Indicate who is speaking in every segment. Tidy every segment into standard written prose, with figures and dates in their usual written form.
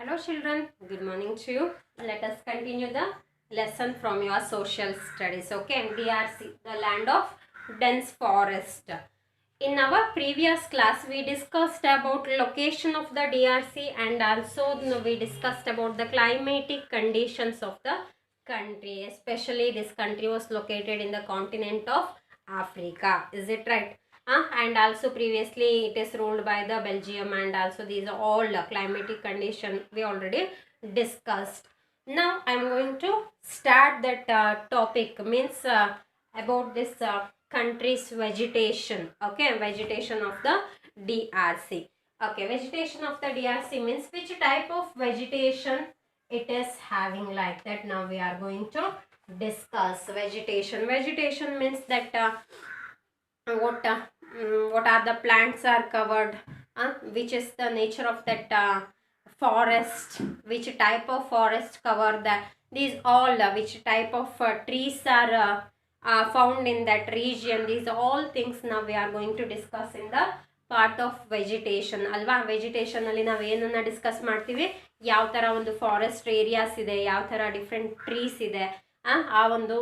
Speaker 1: Hello children, good morning to you. Let us continue the lesson from your social studies. Okay, DRC, the land of dense forest. In our previous class, we discussed about location of the DRC and also we discussed about the climatic conditions of the country. Especially this country was located in the continent of Africa. Is it right? And also previously it is ruled by the Belgium, and also these are all climatic condition we already discussed. Now I am going to start that topic, means about this country's vegetation. Okay, vegetation of the DRC. Okay, vegetation of the DRC means which type of vegetation it is having, like that. Now we are going to discuss vegetation. Vegetation means that what are the plants are covered, which is the nature of that forest, which type of forest cover that, these all which type of trees are found in that region. These all things now we are going to discuss in the part of vegetation ಅಲ್ವಾ. ವೆಜಿಟೇಷನಲ್ಲಿ ನಾವು ಏನನ್ನ discuss ಮಾಡ್ತೀವಿ, ಯಾವ ಥರ ಒಂದು forest areas ಇದೆ, ಯಾವ ಥರ ಡಿಫ್ರೆಂಟ್ ಟ್ರೀಸ್ ಇದೆ, ಆ ಒಂದು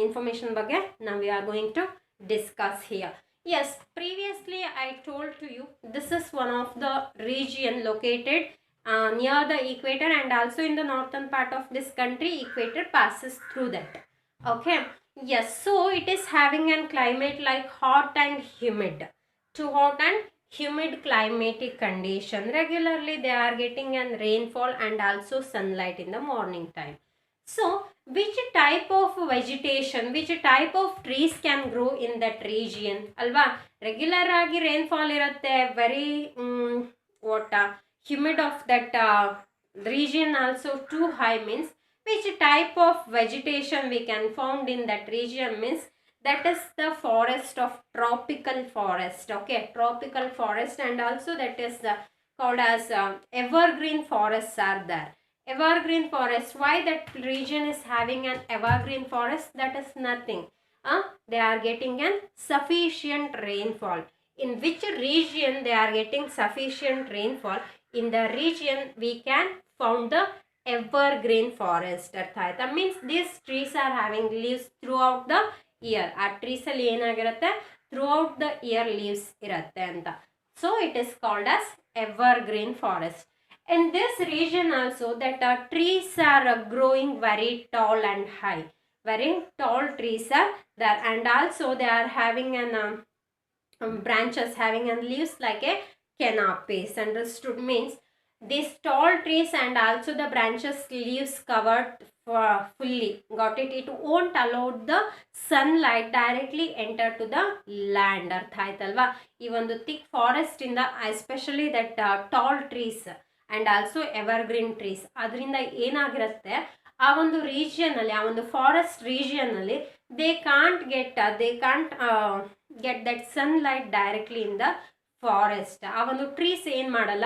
Speaker 1: ಇನ್ಫಾರ್ಮೇಷನ್ ಬಗ್ಗೆ ನಾವು we are going to discuss here. Yes, previously I told to you this is one of the region located near the equator, and also in the northern part of this country equator passes through that. Okay, yes, so it is having a climate like hot and humid, too hot and humid climatic condition. Regularly they are getting an rainfall and also sunlight in the morning time. So which type of vegetation, which type of trees can grow in that region alva? Regular agi rainfall irutte, very humid of that region also too high, means which type of vegetation we can found in that region, means that is the forest of tropical forest. Okay, tropical forest, and also that is called as evergreen forests are there. Evergreen forest, why that region is having an evergreen forest? That is nothing, they are getting an sufficient rainfall. In which region they are getting sufficient rainfall? In the region we can found the evergreen forest. That means these trees are having leaves throughout the year. ಆ trees ಅಲ್ಲಿ ಏನಾಗಿರುತ್ತೆ, throughout the year leaves ಇರುತ್ತೆ ಅಂತ. So it is called as evergreen forest. In this region also that trees are growing very tall and high. Very tall trees are there, and also they are having an branches having and leaves like a canopies. Understood? Means these tall trees and also the branches leaves covered fully. Got it? It won't allow the sunlight directly enter to the land. ಅರ್ಥ ಆಯ್ತಲ್ವಾ? ಈ ಒಂದು thick forest ಇಂದ especially that tall trees and also evergreen trees, ಅದರಿಂದ ಏನಾಗಿರುತ್ತೆ, ಆ ಒಂದು region ಅಲ್ಲಿ, ಆ ಒಂದು ಫಾರೆಸ್ಟ್ ರೀಜಿಯನ್ ಅಲ್ಲಿ they can't get that sunlight directly in the forest. ಆ ಒಂದು ಟ್ರೀಸ್ ಏನ್ ಮಾಡಲ್ಲ,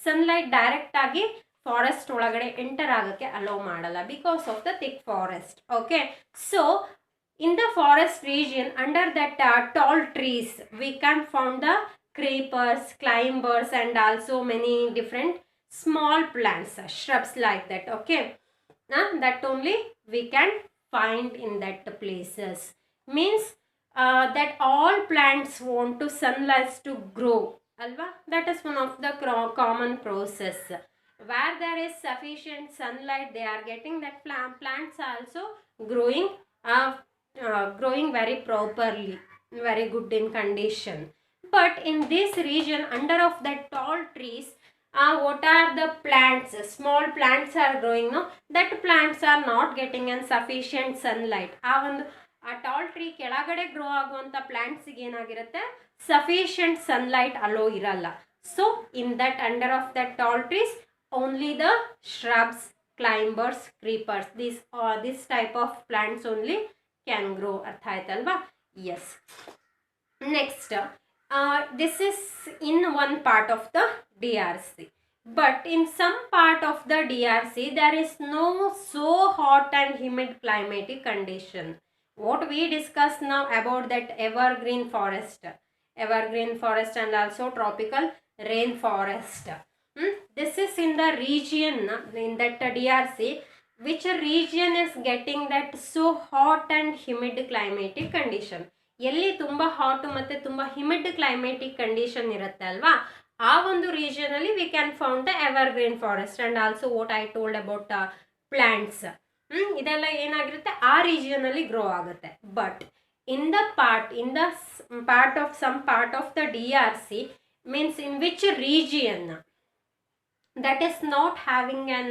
Speaker 1: ಸನ್ಲೈಟ್ ಡೈರೆಕ್ಟ್ ಆಗಿ ಫಾರೆಸ್ಟ್ ಒಳಗಡೆ ಎಂಟರ್ ಆಗಕ್ಕೆ ಅಲೋ ಮಾಡಲ್ಲ, because of the thick forest. Okay, so in the forest region under that tall trees we can found the creepers, climbers, and also many different small plants, shrubs like that. Okay, that only we can find in that places. Means that all plants want to sunlight to grow alva. That is one of the common process. Where there is sufficient sunlight they are getting, that plants are also growing growing very properly, very good in condition. But in this region under of that tall trees, what are the plants, small plants are growing, no, that plants are not getting an sufficient sunlight. ಆ tall tree ಕೆಳಗಡೆ grow ಆಗುವಂಥ ಪ್ಲಾಂಟ್ಸಿಗೆ ಏನಾಗಿರುತ್ತೆ, sufficient sunlight hello ಇರಲ್ಲ. So in that under of that tall trees only the shrubs, climbers, creepers, this type of plants only can grow. ಅರ್ಥ ಆಯ್ತಲ್ವಾ? Yes. Next, this is in one part of the DRC, but in some part of the DRC there is no so hot and humid climatic condition. What we discuss now about that evergreen forest and also tropical rainforest. this is in the region, in that DRC, which region is getting that so hot and humid climatic condition. ಎಲ್ಲಿ ತುಂಬ hot ಮತ್ತು ತುಂಬ ಹಿಮಿಡ್ ಕ್ಲೈಮೇಟಿಕ್ condition ಇರುತ್ತೆ ಅಲ್ವಾ, ಆ ಒಂದು ರೀಜನಲ್ಲಿ we can found the evergreen forest and also what I told about plants. ಇದೆಲ್ಲ ಏನಾಗಿರುತ್ತೆ ಆ ರೀಜಿಯನಲ್ಲಿ ಗ್ರೋ ಆಗುತ್ತೆ. But in the part of some part of the DRC, means in which region that is not having an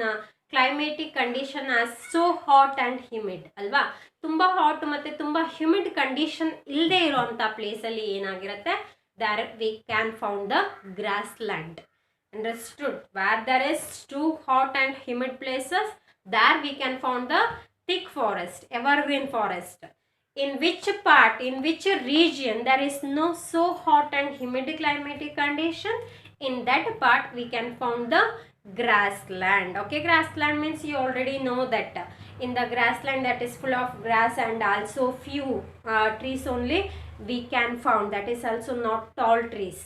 Speaker 1: climatic condition as so hot and humid ಅಲ್ವಾ, ತುಂಬ hot ಮತ್ತು ತುಂಬ humid condition ಇಲ್ಲದೆ ಇರೋವಂಥ ಪ್ಲೇಸಲ್ಲಿ ಏನಾಗಿರುತ್ತೆ, there we can found the grassland. Understood? Where there is too hot and humid places, there we can found the thick forest, evergreen forest. In which part, in which region there is no so hot and humid climatic condition, in that part we can found the grassland. Okay, grassland means you already know that in the grassland that is full of grass and also few trees only we can found, that is also not tall trees.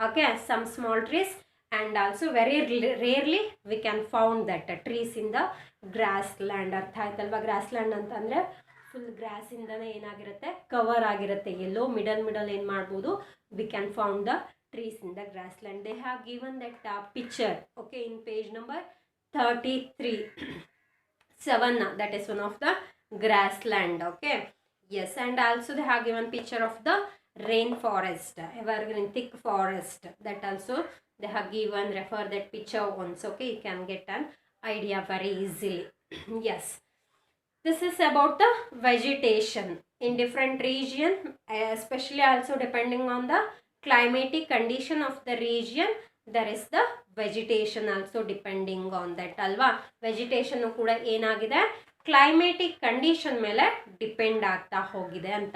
Speaker 1: Okay, some small trees and also very rarely we can found that trees in the grassland. ಅರ್ಥ ಆಯ್ತಲ್ವಾ? grassland ಅಂತಂದರೆ full ಗ್ರಾಸಿಂದನೇ ಏನಾಗಿರುತ್ತೆ, cover ಆಗಿರುತ್ತೆ. ಎಲ್ಲೋ middle ಏನು ಮಾಡ್ಬೋದು, V can found the trees in the grassland. They have given that picture, okay, in page number 33-7, that is one of the grassland. Okay, yes, and also they have given picture of the rain forest, evergreen thick forest, that also they have given, refer that picture once. Okay, you can get an idea very easily. Yes, this is about the vegetation in different region, especially also depending on the climatic condition of the region, there is the vegetation also depending on that alva. Vegetation ಕೂಡ ಏನಾಗಿದೆ, climatic condition ಮೇಲೆ depend ಆಗ್ತಾ ಹೋಗಿದೆ ಅಂತ.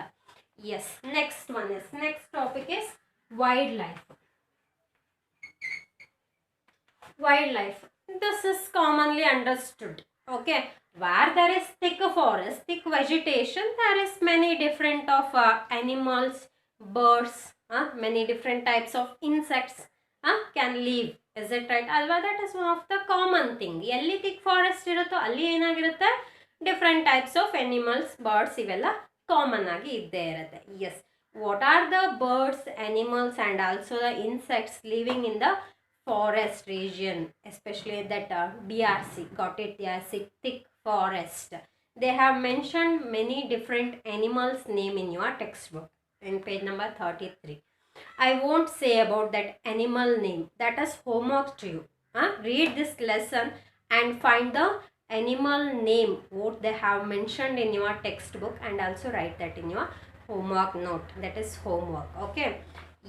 Speaker 1: Yes, next topic is wildlife. Wildlife, this is commonly understood. Okay, where there is thick forest, thick vegetation, there is many different of animals, birds, many different types of insects can live. Is it right alva? That is one of the common thing. Elli thick forest iruttho alli enagirutte, different types of animals, birds ivella common agi idde irutte. Yes, what are the birds, animals and also the insects living in the forest region, especially that DRC, got it? DRC thick forest. They have mentioned many different animals name in your textbook in page number 33. I won't say about that animal name, that is homework to you. Read this lesson and find the animal name what they have mentioned in your textbook and also write that in your homework note. That is homework. Okay,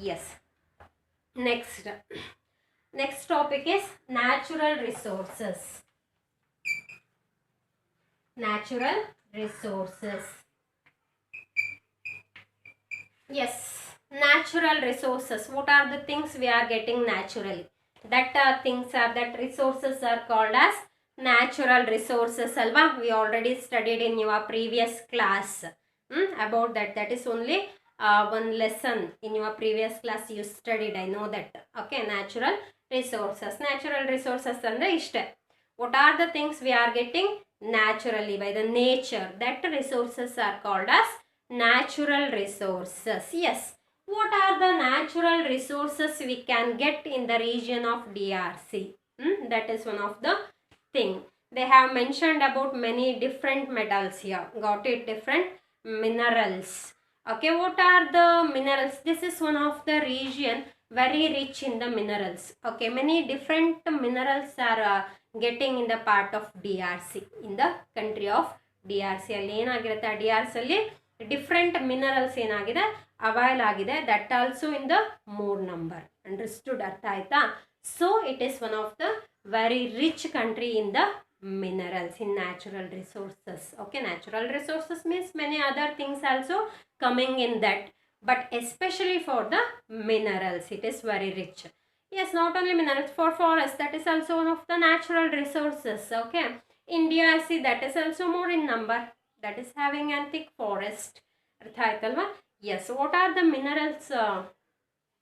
Speaker 1: yes. Next topic is natural resources. Natural resources. Yes, natural resources. What are the things we are getting naturally? That resources are called as natural resources alva. We already studied in your previous class about that. That is only one lesson in your previous class you studied, I know that. Okay, natural resources. Natural resources andre ishte. What are the things we are getting naturally by the nature? That resources are called as natural resources. Yes, what are the natural resources we can get in the region of DRC? That is one of the thing. They have mentioned about many different metals here. Got it? Different minerals. Okay, what are the minerals? This is one of the region very rich in the minerals. Okay, many different minerals are getting in the part of DRC, in the country of DRC. ಅಲ್ಲಿ ಏನಾಗಿರುತ್ತೆ, DRC ಅಲ್ಲಿ different minerals ಏನಾಗಿದೆ avail ಆಗಿದೆ, that also in the more number. Understood? ಅರ್ಥ ಆಯ್ತಾ? So it is one of the very rich country in the minerals, in natural resources. Okay, natural resources means many other things also coming in that, but especially for the minerals it is very rich. Yes, not only minerals, for forest, that is also one of the natural resources. Okay, India, see, that is also more in number, that is having a thick forest. Artha aitalva? Yes, what are the minerals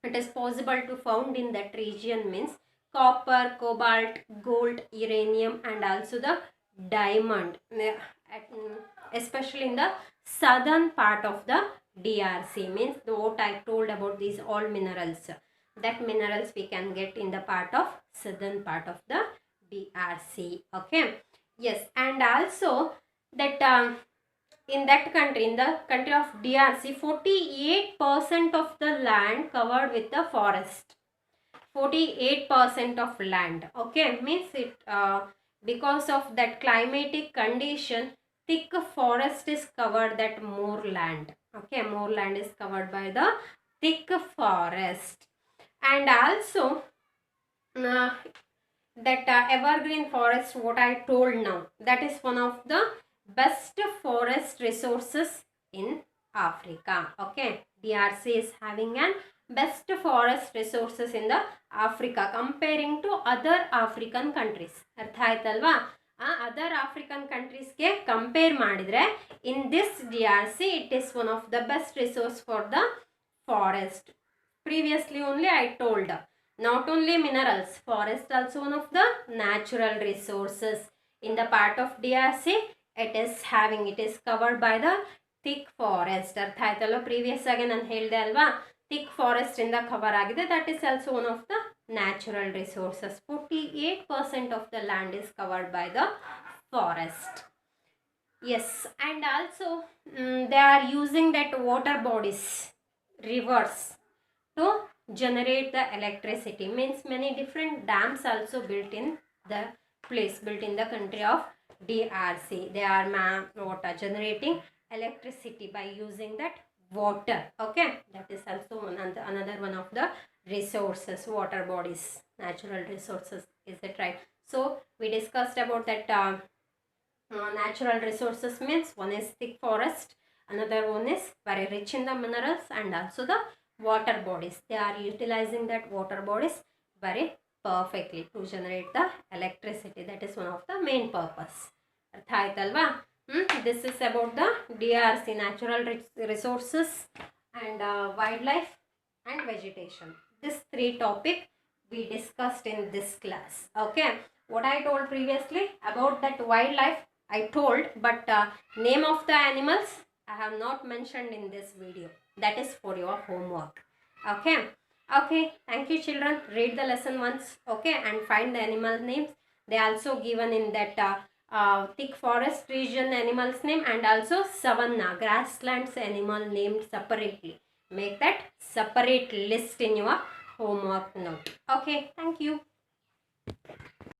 Speaker 1: it is possible to found in that region means copper, cobalt, gold, uranium, and also the diamond, especially in the southern part of the DRC. Means what I told about these all minerals, that minerals we can get in the part of southern part of the DRC. Okay, yes, and also that in that country, in the country of DRC, 48% of the land covered with the forest. 48% of land. Okay, means it because of that climatic condition, thick forest is covered, that more land. Okay, more land is covered by the thick forest. And also that evergreen forest, what I told now, that is one of the best forest resources in Africa. Okay, DRC is having an best forest resources in the Africa comparing to other African countries. ಅರ್ಥ ಆಯ್ತಲ್ವಾ? Other African ಕಂಟ್ರೀಸ್ಗೆ compare ಮಾಡಿದರೆ in this DRC it is one of the best resource for the forest. Previously only I told, not only minerals, forest also one of the natural resources. In the part of DRC, it is covered by the thick forest. ಅರ್ಥ ಆಯ್ತಲ್ಲ? Previous ಆಗಿ ನಾನು ಹೇಳಿದೆ ಅಲ್ವಾ, thick forest ಇಂದ cover ಆಗಿದೆ. That is also one of the natural resources. 48% of the land is covered by the forest. Yes, and also they are using that water bodies, rivers, to generate the electricity. Means many different dams also built in the place, built in the country of DRC. They are generating electricity by using that water. Okay, that is also another one of the resources, water bodies, natural resources. Is it right? So we discussed about that natural resources. Means one is thick forest, another one is very rich in the minerals, and also the water bodies. They are utilizing that water bodies very perfectly to generate the electricity. That is one of the main purpose. ಅರ್ಥ ಆಯ್ತಲ್ವಾ? This is about the DRC, natural resources and wildlife and vegetation. This three topic we discussed in this class. Okay, what I told previously about that wildlife I told, but name of the animals I have not mentioned in this video. That is for your homework. Okay, thank you children. Read the lesson once, okay, and find the animal names. They also given in that thick forest region animals name, and also savanna, grasslands animal named separately. Make that separate list in your homework note. Okay, thank you.